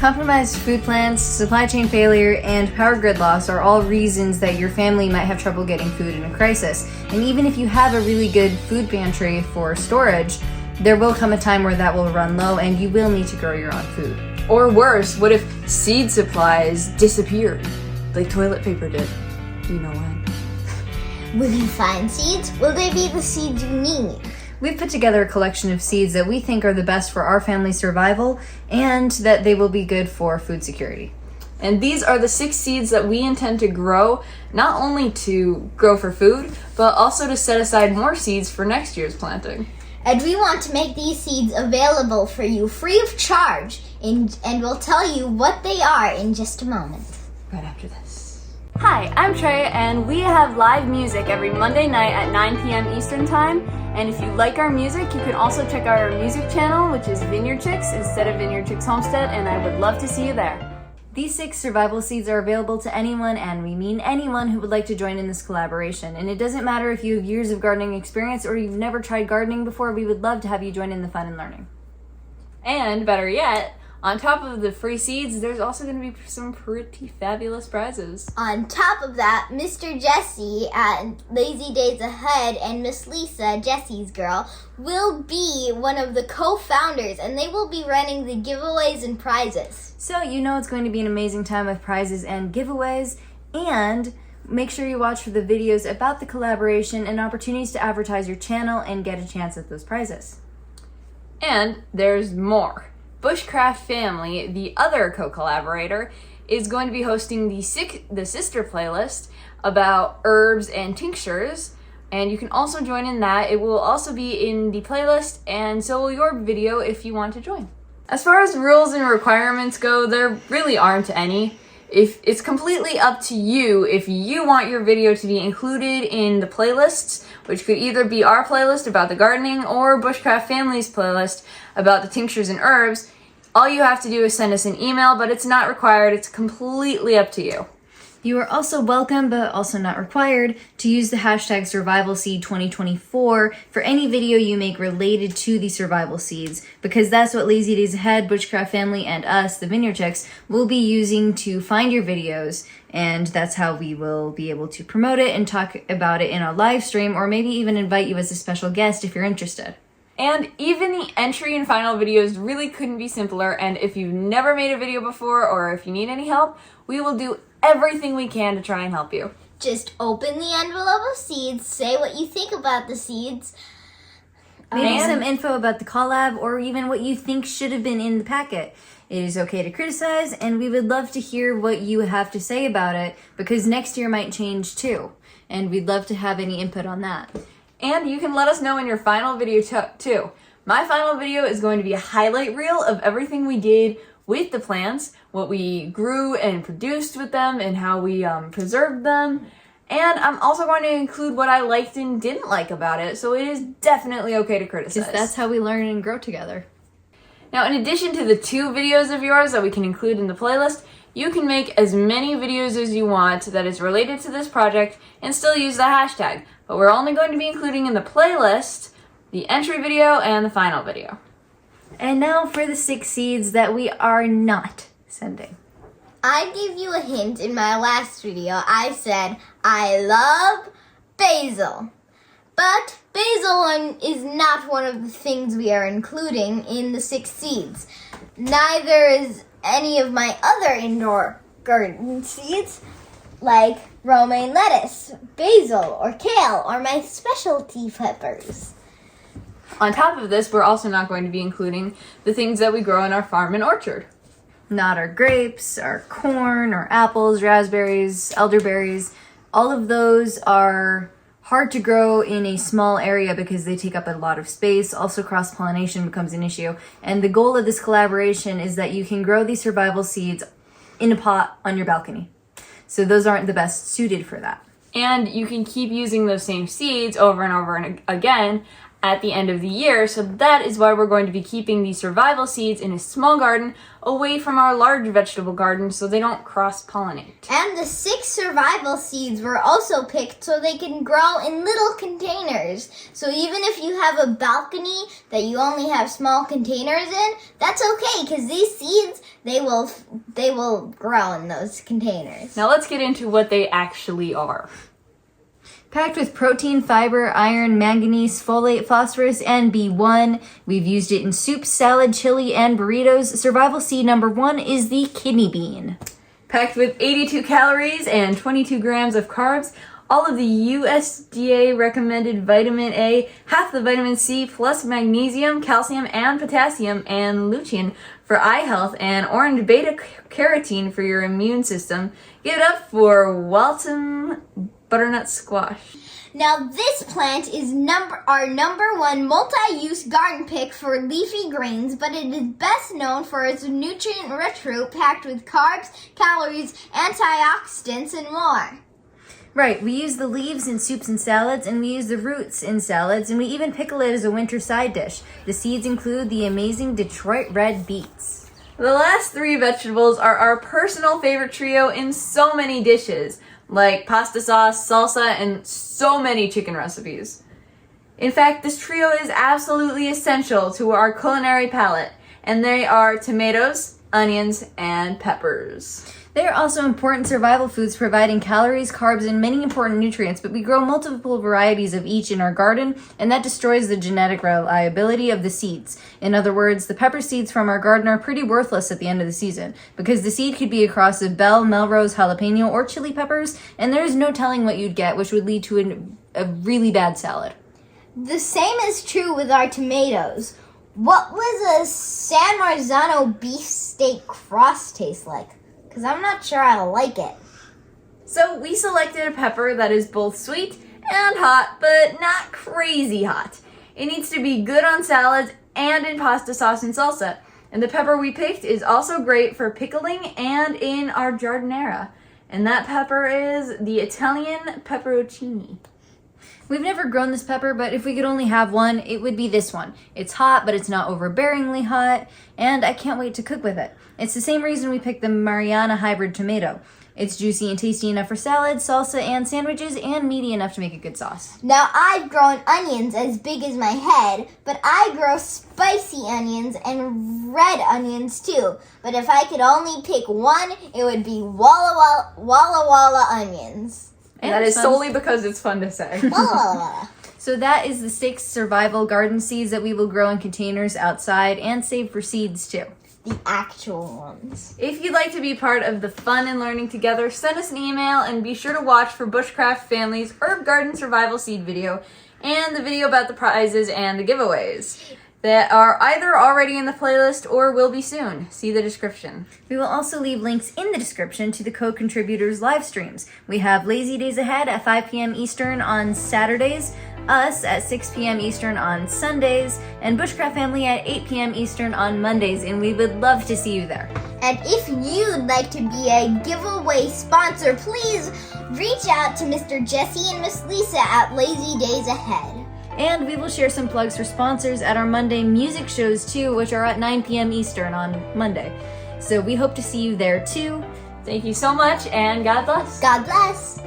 Compromised food plans, supply chain failure, and power grid loss are all reasons that your family might have trouble getting food in a crisis. And even if you have a really good food pantry for storage, there will come a time where that will run low and you will need to grow your own food. Or worse, what if seed supplies disappeared, like toilet paper did? Do you know when? Will you find seeds? Will they be the seeds you need? We've put together a collection of seeds that we think are the best for our family's survival and that they will be good for food security. And these are the 6 seeds that we intend to grow, not only to grow for food, but also to set aside more seeds for next year's planting. And we want to make these seeds available for you free of charge, and we'll tell you what they are in just a moment. Right after this. Hi, I'm Trey, and we have live music every Monday night at 9 p.m. Eastern Time. And if you like our music, you can also check out our music channel, which is Vineyard Chicks instead of Vineyard Chicks Homestead, and I would love to see you there. These 6 survival seeds are available to anyone, and we mean anyone who would like to join in this collaboration. And it doesn't matter if you have years of gardening experience or you've never tried gardening before, we would love to have you join in the fun and learning. And better yet, on top of the free seeds, there's also going to be some pretty fabulous prizes. On top of that, Mr. Jesse at Lazy Days Ahead and Miss Lisa, Jesse's girl, will be one of the co-founders, and they will be running the giveaways and prizes. So you know it's going to be an amazing time with prizes and giveaways, and make sure you watch for the videos about the collaboration and opportunities to advertise your channel and get a chance at those prizes. And there's more. Bushcraft Family, the other co-collaborator, is going to be hosting the sister playlist about herbs and tinctures, and you can also join in that. It will also be in the playlist, and so will your video if you want to join. As far as rules and requirements go, there really aren't any. It's completely up to you if you want your video to be included in the playlists, which could either be our playlist about the gardening or Bushcraft Family's playlist about the tinctures and herbs. All you have to do is send us an email, but it's not required. It's completely up to you. You are also welcome, but also not required, to use the hashtag SurvivalSeed2024 for any video you make related to the survival seeds, because that's what Lazy Days Ahead, Bushcraft Family, and us, the Vineyard Chicks, will be using to find your videos, and that's how we will be able to promote it and talk about it in a live stream, or maybe even invite you as a special guest if you're interested. And even the entry and final videos really couldn't be simpler, and if you've never made a video before or if you need any help, we will do everything we can to try and help you. Just open the envelope of seeds, say what you think about the seeds. Maybe some info about the collab or even what you think should have been in the packet. It is okay to criticize, and we would love to hear what you have to say about it, because next year might change too, and we'd love to have any input on that. And you can let us know in your final video too. My final video is going to be a highlight reel of everything we did with the plants, what we grew and produced with them, and how we preserved them. And I'm also going to include what I liked and didn't like about it, so it is definitely okay to criticize. Because that's how we learn and grow together. Now, in addition to the 2 videos of yours that we can include in the playlist, you can make as many videos as you want that is related to this project and still use the hashtag. But we're only going to be including in the playlist the entry video and the final video. And now for the 6 seeds that we are not sending. I gave you a hint in my last video. I said, I love basil. But basil is not one of the things we are including in the 6 seeds. Neither is any of my other indoor garden seeds, like romaine lettuce, basil, or kale, or my specialty peppers. On top of this, we're also not going to be including the things that we grow in our farm and orchard. Not our grapes, our corn, our apples, raspberries, elderberries. All of those are hard to grow in a small area because they take up a lot of space. Also, cross-pollination becomes an issue. And the goal of this collaboration is that you can grow these survival seeds in a pot on your balcony. So those aren't the best suited for that. And you can keep using those same seeds over and over and again at the end of the year, so that is why we're going to be keeping these survival seeds in a small garden away from our large vegetable garden so they don't cross-pollinate. And the 6 survival seeds were also picked so they can grow in little containers. So even if you have a balcony that you only have small containers in, that's okay because these seeds, they will grow in those containers. Now let's get into what they actually are. Packed with protein, fiber, iron, manganese, folate, phosphorus, and B1. We've used it in soup, salad, chili, and burritos. Survival seed number 1 is the kidney bean. Packed with 82 calories and 22 grams of carbs, all of the USDA recommended vitamin A, half the vitamin C, plus magnesium, calcium, and potassium, and lutein for eye health, and orange beta carotene for your immune system. Give it up for Waltham butternut squash. Now this plant is our number 1 multi-use garden pick for leafy greens, but it is best known for its nutrient-rich root packed with carbs, calories, antioxidants, and more. Right, we use the leaves in soups and salads, and we use the roots in salads, and we even pickle it as a winter side dish. The seeds include the amazing Detroit red beets. The last 3 vegetables are our personal favorite trio in so many dishes, like pasta sauce, salsa, and so many chicken recipes. In fact, this trio is absolutely essential to our culinary palate, and they are tomatoes, onions, and peppers. They are also important survival foods providing calories, carbs, and many important nutrients, but we grow multiple varieties of each in our garden, and that destroys the genetic reliability of the seeds. In other words, the pepper seeds from our garden are pretty worthless at the end of the season, because the seed could be a cross of bell, melrose, jalapeno, or chili peppers, and there's no telling what you'd get, which would lead to a really bad salad. The same is true with our tomatoes. What was a San Marzano beefsteak cross taste like? Because I'm not sure I like it. So we selected a pepper that is both sweet and hot, but not crazy hot. It needs to be good on salads and in pasta sauce and salsa. And the pepper we picked is also great for pickling and in our giardiniera. And that pepper is the Italian pepperoncini. We've never grown this pepper, but if we could only have one, it would be this one. It's hot, but it's not overbearingly hot, and I can't wait to cook with it. It's the same reason we picked the Mariana hybrid tomato. It's juicy and tasty enough for salad, salsa, and sandwiches, and meaty enough to make a good sauce. Now I've grown onions as big as my head, but I grow spicy onions and red onions too. But if I could only pick one, it would be Walla Walla onions. And that is solely because it's fun to say. Walla Walla Walla. So that is the 6 survival garden seeds that we will grow in containers outside and save for seeds too. The actual ones. If you'd like to be part of the fun and learning together, send us an email and be sure to watch for Bushcraft Family's Herb Garden Survival Seed video and the video about the prizes and the giveaways that are either already in the playlist or will be soon. See the description. We will also leave links in the description to the co-contributors' live streams. We have Lazy Days Ahead at 5 p.m. Eastern on Saturdays, us at 6 p.m. Eastern on Sundays, and Bushcraft Family at 8 p.m. Eastern on Mondays, and we would love to see you there. And if you'd like to be a giveaway sponsor, please reach out to Mr. Jesse and Miss Lisa at Lazy Days Ahead. And we will share some plugs for sponsors at our Monday music shows too, which are at 9 p.m. Eastern on Monday. So we hope to see you there too. Thank you so much, and God bless. God bless.